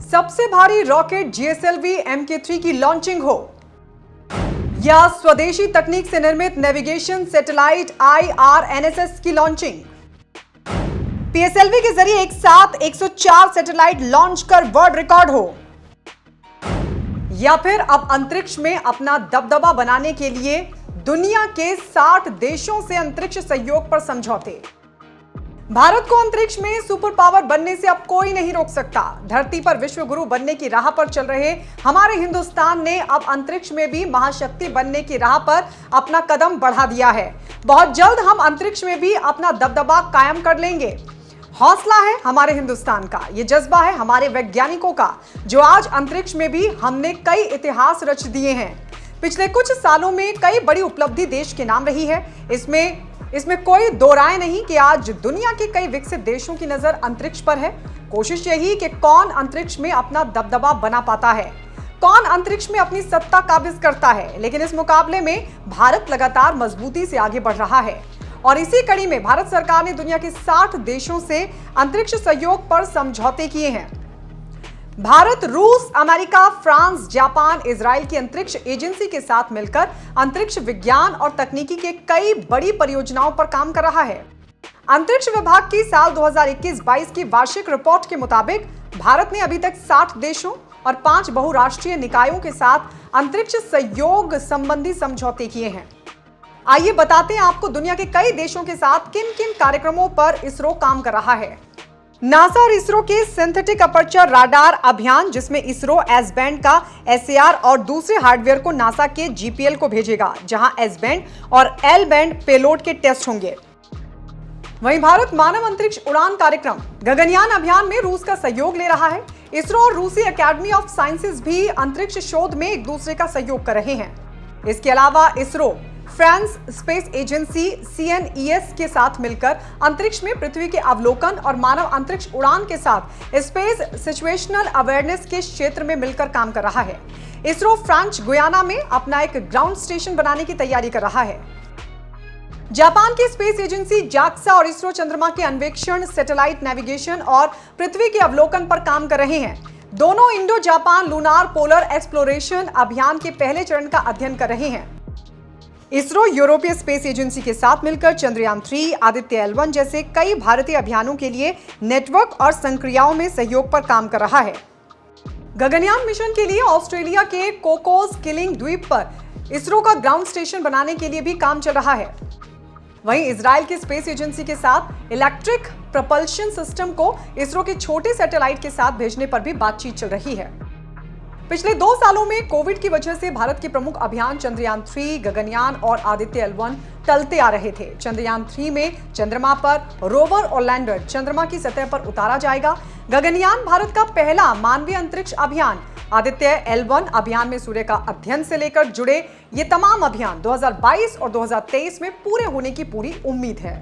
सबसे भारी rocket GSLV MK3 की लॉन्चिंग हो, या स्वदेशी तकनीक से निर्मित नेविगेशन सैटेलाइट IRNSS की लॉन्चिंग। PSLV के जरिए एक साथ 104 सैटेलाइट लॉन्च कर वर्ल्ड रिकॉर्ड हो, या फिर अब अंतरिक्ष में अपना दबदबा बनाने के लिए दुनिया के 60 देशों से अंतरिक्ष सहयोग पर समझौते। भारत को अंतरिक्ष में सुपर पावर बनने से अब कोई नहीं रोक सकता। धरती पर विश्व गुरु बनने की राह पर चल रहे हमारे हिंदुस्तान ने अब अंतरिक्ष में भी महाशक्ति बनने की राह पर अपना कदम बढ़ा दिया है। बहुत जल्द हम अंतरिक्ष में भी अपना दबदबा कायम कर लेंगे। हौसला है हमारे हिंदुस्तान का, ये जज्बा है हमारे वैज्ञानिकों का, जो आज अंतरिक्ष में भी हमने कई इतिहास रच दिए हैं। पिछले कुछ सालों में कई बड़ी उपलब्धि देश के नाम रही है। इसमें कोई दो राय नहीं कि आज दुनिया के कई विकसित देशों की नजर अंतरिक्ष पर है। कोशिश यही कि कौन अंतरिक्ष में अपना दबदबा बना पाता है, कौन अंतरिक्ष में अपनी सत्ता काबिज करता है। लेकिन इस मुकाबले में भारत लगातार मजबूती से आगे बढ़ रहा है और इसी कड़ी में भारत सरकार ने दुनिया के 60 देशों से अंतरिक्ष सहयोग पर समझौते किए हैं। भारत, रूस, अमेरिका, फ्रांस, जापान, इजराइल की अंतरिक्ष एजेंसी के साथ मिलकर अंतरिक्ष विज्ञान और तकनीकी के कई बड़ी परियोजनाओं पर काम कर रहा है। अंतरिक्ष विभाग की साल 2021-22 की वार्षिक रिपोर्ट के मुताबिक भारत ने अभी तक 60 देशों और 5 बहुराष्ट्रीय निकायों के साथ अंतरिक्ष सहयोग संबंधी समझौते किए हैं। आइए बताते हैं आपको दुनिया के कई देशों के साथ किन किन कार्यक्रमों पर इसरो काम कर रहा है। नासा और इसरो के सिंथेटिक अपर्चर राडार अभियान, जिसमें इसरो एस बैंड का SAR और दूसरे हार्डवेयर को नासा के GPL को भेजेगा, जहां S बैंड और L बैंड पेलोड के टेस्ट होंगे। वहीं भारत मानव अंतरिक्ष उड़ान कार्यक्रम गगनयान अभियान में रूस का सहयोग ले रहा है। इसरो और रूसी एकेडमी ऑफ साइंसेज भी अंतरिक्ष शोध में एक दूसरे का सहयोग कर रहे हैं। इसके अलावा ISRO France space agency CNES के साथ मिलकर अंतरिक्ष में पृथ्वी के अवलोकन और मानव अंतरिक्ष उड़ान के साथ स्पेस सिचुएशनल अवेयरनेस के क्षेत्र में मिलकर काम कर रहा है। इसरो फ्रेंच गुयाना में अपना एक ग्राउंड स्टेशन बनाने की तैयारी कर रहा है। जापान की स्पेस एजेंसी JAXA और इसरो चंद्रमा के अन्वेषण, सैटेलाइट नेविगेशन और पृथ्वी के अवलोकन पर काम कर रहे हैं। दोनों Indo Japan lunar polar exploration अभियान के पहले चरण का अध्ययन कर रहे हैं। इसरो यूरोपीय स्पेस एजेंसी के साथ मिलकर चंद्रयान 3, आदित्य L1 जैसे कई भारतीय अभियानों के लिए नेटवर्क और संक्रियाओं में सहयोग पर काम कर रहा है। गगनयान मिशन के लिए ऑस्ट्रेलिया के कोकोस किलिंग द्वीप पर इसरो का ग्राउंड स्टेशन बनाने के लिए भी काम चल रहा है। वहीं इजराइल की स्पेस एजेंसी के साथ इलेक्ट्रिक प्रपल्शन सिस्टम को इसरो के छोटे सैटेलाइट के साथ भेजने पर भी बातचीत चल रही है। पिछले 2 सालों में कोविड की वजह से भारत के प्रमुख अभियान चंद्रयान 3, गगनयान और आदित्य L1 टलते आ रहे थे। चंद्रयान 3 में चंद्रमा पर रोवर और लैंडर चंद्रमा की सतह पर उतारा जाएगा। गगनयान भारत का पहला मानवीय अंतरिक्ष अभियान। आदित्य L1 अभियान में सूर्य का अध्ययन से लेकर जुड़े ये तमाम अभियान 2022 और 2023 में पूरे होने की पूरी उम्मीद है।